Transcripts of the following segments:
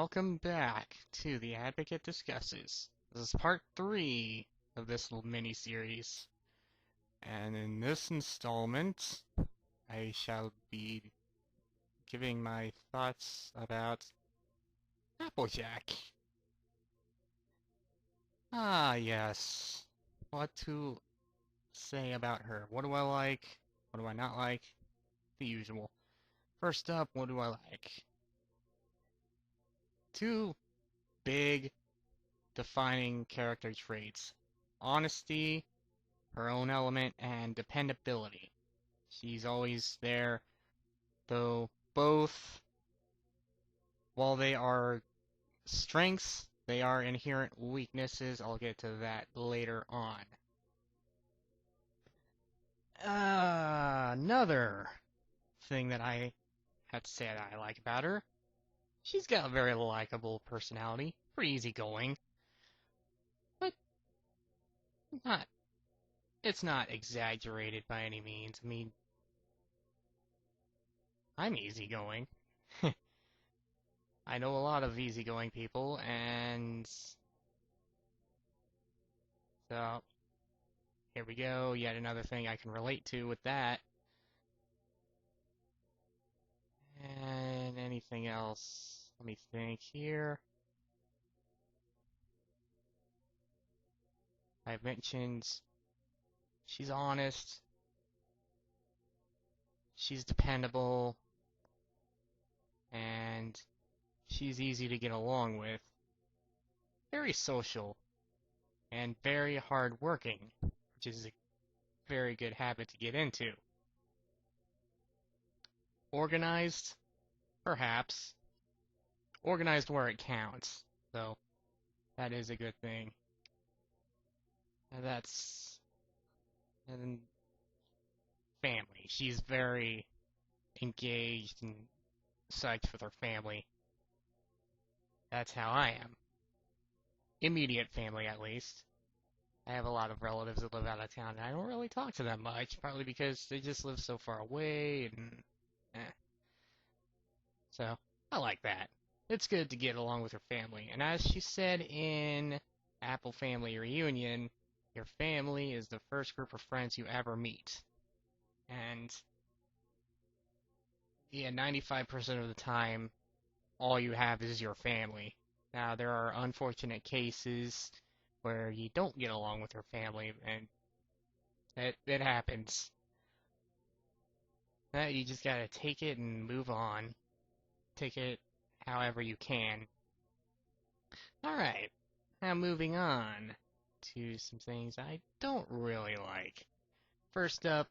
welcome back to the Advocate Discusses. This is part 3 of this little mini-series. And in this installment, I shall be giving my thoughts about Applejack. Ah, yes. What to say about her. What do I like? What do I not like? The usual. First up, what do I like? Two big defining character traits. Honesty, her own element, and dependability. She's always there, though both, while they are strengths, they are inherent weaknesses. I'll get to that later on. Another thing that I had to say that I like about her, she's got a very likable personality, pretty easygoing, but not it's not exaggerated by any means. I mean, I'm easygoing. I know a lot of easygoing people, and so here we go. Yet another thing I can relate to with that. And anything else? Let me think here. I've mentioned she's honest, she's dependable, and she's easy to get along with. Very social, and very hardworking, which is a very good habit to get into. Organized? Perhaps. Organized where it counts, though. That is a good thing. And and family. She's very engaged and psyched with her family. That's how I am. Immediate family, at least. I have a lot of relatives that live out of town, and I don't really talk to them much, partly because they just live so far away, and So, I like that. It's good to get along with your family. And as she said in Apple Family Reunion, your family is the first group of friends you ever meet. And yeah, 95% of the time, all you have is your family. Now, there are unfortunate cases where you don't get along with your family, and it happens. You just gotta take it and move on. Take it however you can. Alright, now moving on to some things I don't really like. First up,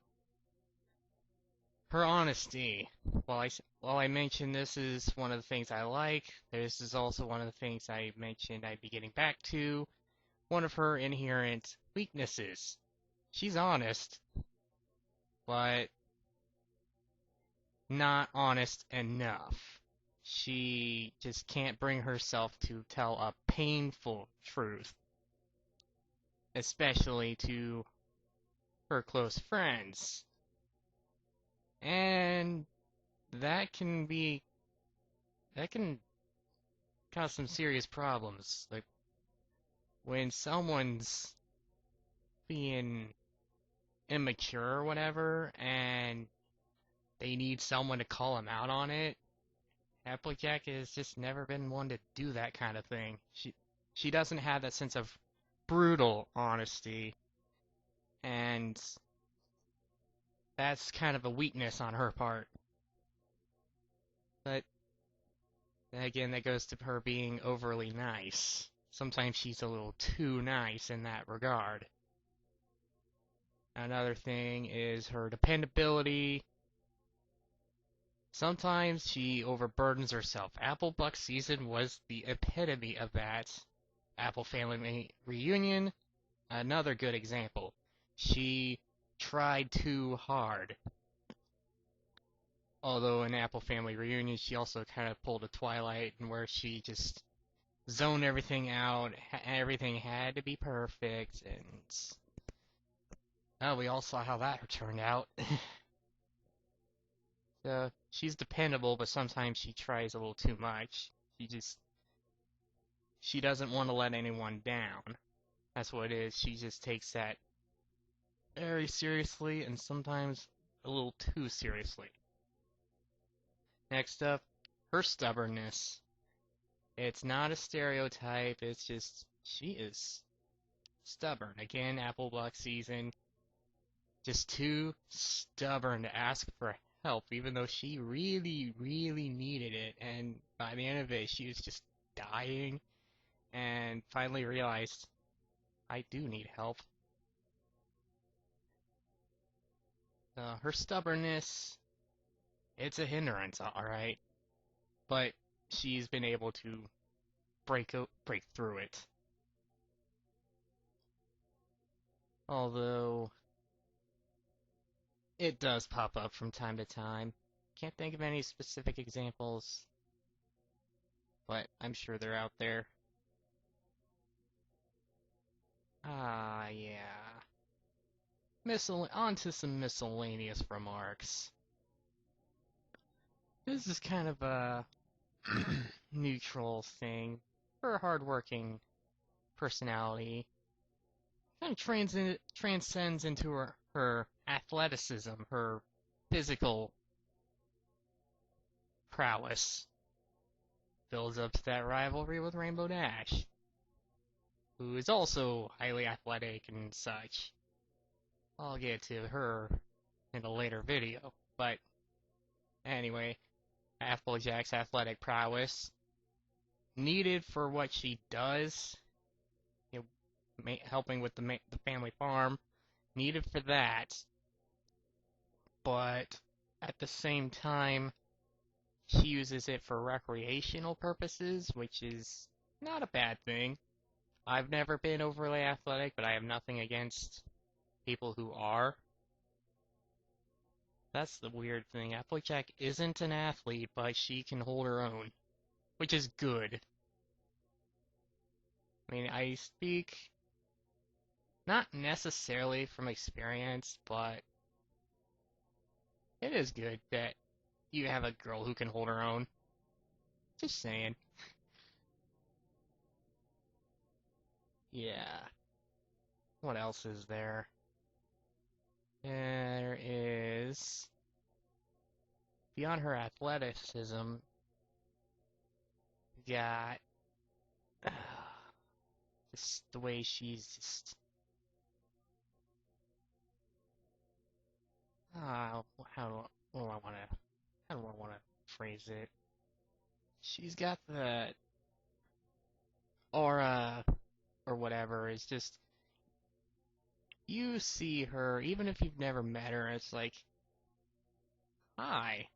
her honesty. While I mentioned this is one of the things I like, this is also one of the things I mentioned I'd be getting back to. One of her inherent weaknesses. She's honest, but not honest enough. She just can't bring herself to tell a painful truth, especially to her close friends. And that can cause some serious problems. Like when someone's being immature or whatever, and they need someone to call them out on it. Applejack has just never been one to do that kind of thing. She doesn't have that sense of brutal honesty, and that's kind of a weakness on her part. But again, that goes to her being overly nice. Sometimes she's a little too nice in that regard. Another thing is her dependability. Sometimes she overburdens herself. Applebuck season was the epitome of that. Apple Family Reunion, another good example. She tried too hard. Although in Apple Family Reunion, she also kind of pulled a Twilight, where she just zoned everything out. Everything had to be perfect, and we all saw how that turned out. So she's dependable, but sometimes she tries a little too much. She just she doesn't want to let anyone down. That's what it is. She just takes that very seriously and sometimes a little too seriously. Next up, her stubbornness. It's not a stereotype, it's just she is stubborn. Again, Applejack season, just too stubborn to ask for help, even though she really, really needed it. And by the end of it, she was just dying and finally realized, I do need help. Her stubbornness, it's a hindrance, alright, but she's been able to break through it. Although, it does pop up from time to time. Can't think of any specific examples, but I'm sure they're out there. Ah, yeah. On to some miscellaneous remarks. This is kind of a neutral thing. Her hardworking personality kind of transcends into her athleticism, her physical prowess. Builds up to that rivalry with Rainbow Dash, who is also highly athletic and such. I'll get to her in a later video, but anyway, Applejack's athletic prowess, needed for what she does, you know, helping with the family farm, needed for that, but at the same time, she uses it for recreational purposes, which is not a bad thing. I've never been overly athletic, but I have nothing against people who are. That's the weird thing. Applejack isn't an athlete, but she can hold her own, which is good. I mean, I speak not necessarily from experience, but it is good that you have a girl who can hold her own. Just saying. Yeah. What else is there? There is, beyond her athleticism, you got just the way she's just how do I want to phrase it? She's got the aura or whatever. It's just you see her, even if you've never met her, it's like, hi,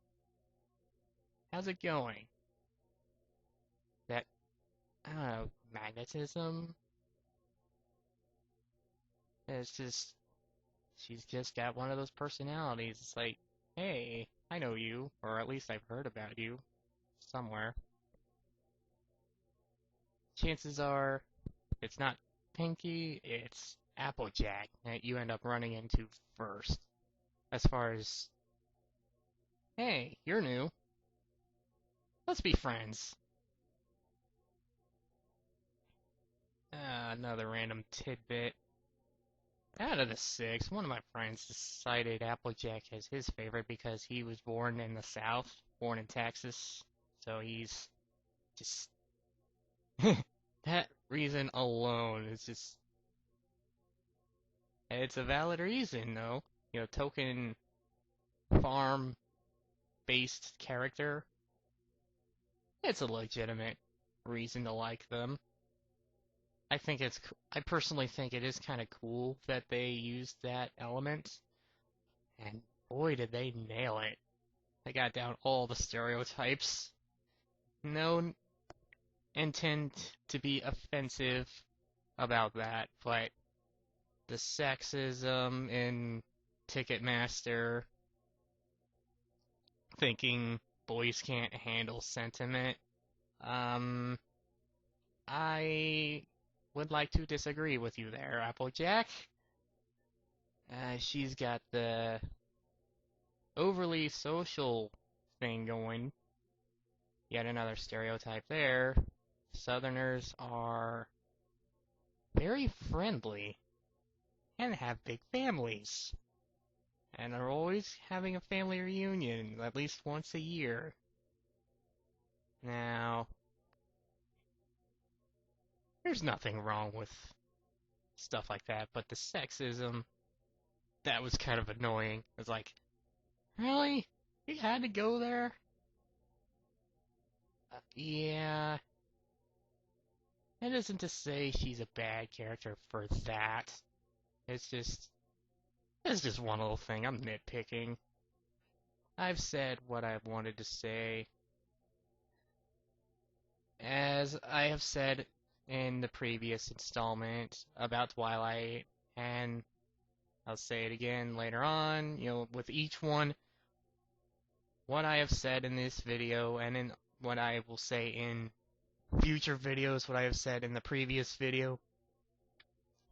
how's it going? That, I don't know, magnetism? It's just, she's just got one of those personalities. It's like, hey, I know you, or at least I've heard about you somewhere. Chances are, it's not Pinky, it's Applejack that you end up running into first. As far as, hey, you're new. Let's be friends. Another random tidbit. Out of the six, one of my friends decided Applejack as his favorite because he was born in the South, born in Texas. So he's just... that reason alone is just... It's a valid reason, though. You know, token farm-based character. It's a legitimate reason to like them. I personally think it is kind of cool that they used that element, and boy did they nail it. They got down all the stereotypes. No intent to be offensive about that, but the sexism in Ticketmaster, thinking boys can't handle sentiment, I would like to disagree with you there, Applejack. She's got the overly social thing going. Yet another stereotype there. Southerners are very friendly and have big families, and are always having a family reunion at least once a year. Now, there's nothing wrong with stuff like that, but the sexism, that was kind of annoying. It's like, really? You had to go there? Yeah, it isn't to say she's a bad character for that. It's just, it's just one little thing. I'm nitpicking. I've said what I've wanted to say. As I have said in the previous installment about Twilight, and I'll say it again later on, with each one, what I have said in this video and in what I will say in future videos, what I have said in the previous video,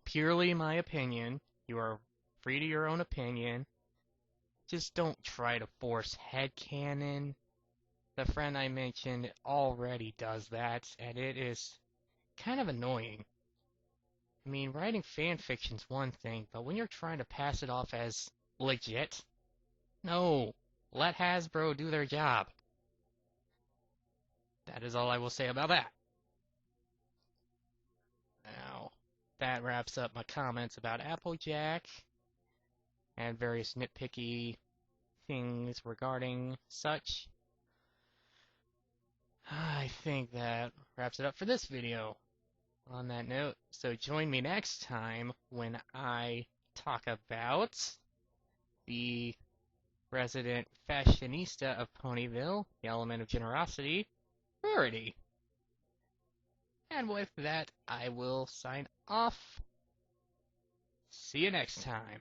purely my opinion. You are free to your own opinion. Just don't try to force headcanon. The friend I mentioned already does that, and it is kind of annoying. I mean, writing fan fiction's one thing, but when you're trying to pass it off as legit, no, let Hasbro do their job. That is all I will say about that. Now, that wraps up my comments about Applejack and various nitpicky things regarding such. I think that wraps it up for this video. On that note, so join me next time when I talk about the resident fashionista of Ponyville, the element of generosity, Rarity. And with that, I will sign off. See you next time.